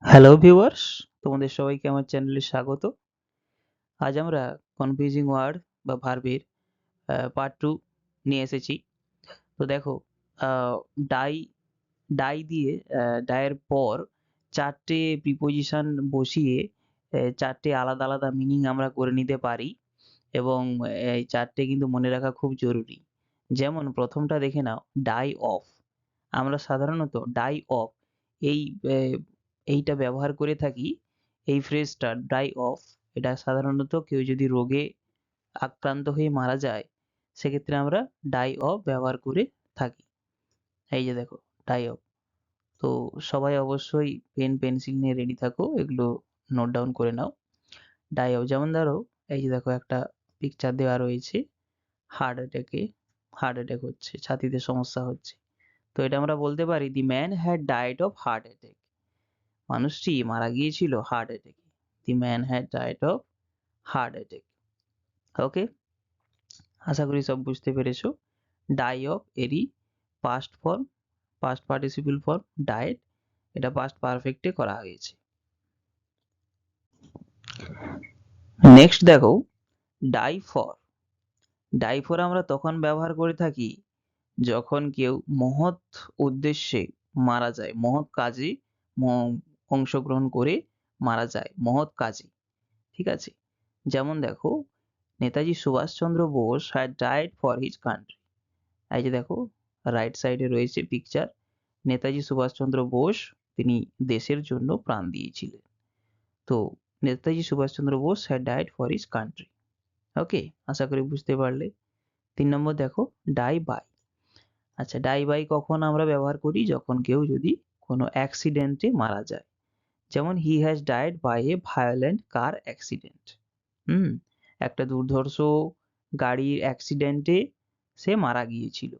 Hello viewers, তোমাদের সবাইকে আমার চ্যানেলে স্বাগত। আজ আমরা কনফিউজিং ওয়ার্ড বা ভার্বের পার্ট 2 নিয়ে এসেছি। তো দেখো, আ ডাই ডাই দিয়ে ডাইয়ের পর ৪ টে প্রিপোজিশন বসিয়ে ৪ টে আলাদা, আলাদা মিনিং আমরা করে নিতে পারি এবং এই ৪ টে কিন্তু মনে রাখা খুব জরুরি। যেমন ১ম টা দেখে নাও, ডাই অফ। আমরা সাধারণত ডাই অফ এই এ এইটা ব্যবহার করে থাকি। এই ফ্রেজটা ডাই অফ, এটা সাধারণত কেউ যদি রোগে আক্রান্ত হয়ে মারা যায়, সেক্ষেত্রে আমরা ডাই অফ ব্যবহার করে থাকি। এই যে দেখো, ডাই অফ। তো সবাই অবশ্যই পেন পেন্সিল নিয়ে রেডি থাকো, এগুলো নোট ডাউন করে নাও। ডাই অফ যেমন ধরো, এই যে দেখো একটা পিকচার দেওয়া রয়েছে, হার্ট অ্যাটাক হচ্ছে, ছাতিতে সমস্যা হচ্ছে। তো এটা আমরা বলতে পারি, the man had died of heart attack. মানুষটি মারা গিয়েছিল হার্ট অ্যাটাকে। The man had died of heart attack. Okay, আশা করি সব বুঝতে পেরেছো। ডাই অফ এরই past form, past participle form died, এটা পাস্ট পারফেক্টে করা হয়েছে। নেক্সট দেখো, ডাই ফর। ডাই ফর আমরা তখন ব্যবহার করে থাকি যখন কেউ মহৎ উদ্দেশ্যে মারা যায়, মহৎ কাজে অংশগ্রহণ করে মারা যায়, মহৎ কাজে। ঠিক আছে? যেমন দেখো, Netaji Subhash Chandra Bose had died for his country. এই যে দেখো, রাইট সাইডে রয়েছে পিকচার। নেতাজি সুভাষচন্দ্র বোস তিনি দেশের জন্য প্রাণ দিয়েছিলেন। তো Netaji Subhash Chandra Bose had died for his country. Okay, আশা করি বুঝতে পারলে। ৩ নম্বর দেখো, ডাই বাই। আচ্ছা, ডাই বাই কখন আমরা ব্যবহার করি? যখন কেউ যদি কোনো অ্যাক্সিডেন্টে মারা যায়। যেমন he has died by a violent car accident. হুম, একটা দুর্ধর্ষ গাড়ির অ্যাক্সিডেন্টে সে মারা গিয়েছিল।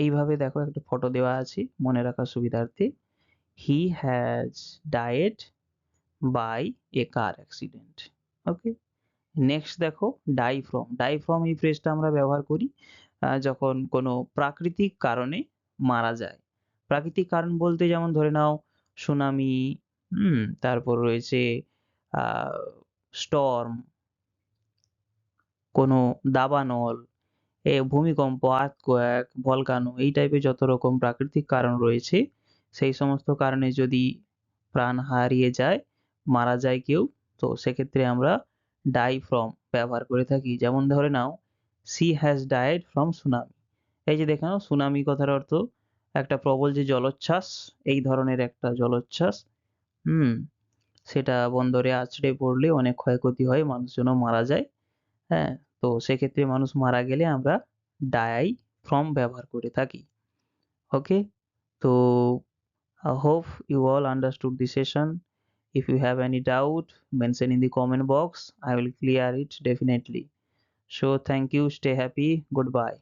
এইভাবে দেখো একটা ফটো দেওয়া আছে মনে রাখার সুবিধার্থে। He has died by a car accident. Okay, next দেখো, ডাই ফ্রম। ডাই ফ্রম এই ফ্রেজটা আমরা ব্যবহার করি যখন কোনো প্রাকৃতিক কারণে মারা যায়। প্রাকৃতিক কারণ বলতে যেমন ধরে নাও সুনামি, তারপর রয়েছে স্টর্ম, কোনো দাবানল, ভূমিকম্প, আর্থকোয়েক, ভলকানো, এই টাইপের যত রকম প্রাকৃতিক কারণ রয়েছে, সেই সমস্ত কারণে যদি প্রাণ হারিয়ে যায়, মারা যায় কেউ, তো সেক্ষেত্রে আমরা ডাই ফ্রম ব্যবহার করে থাকি। যেমন ধরে নাও, she has died from tsunami। এই যে দেখে নাও, সুনামি কথার অর্থ একটা প্রবল যে জলোচ্ছ্বাস, এই ধরনের একটা জলোচ্ছ্বাস, হুম, সেটা বন্দরে আছড়ে পড়লে অনেক ক্ষয়ক্ষতি হয়, মানুষজনও মারা যায়। হ্যাঁ, তো সেক্ষেত্রে মানুষ মারা গেলে আমরা ডাই ফ্রম ব্যবহার করে থাকি। ওকে, তো hope you all understood the session. If you have any doubt, mention in the comment box. I will clear it definitely. So thank you, stay happy, goodbye.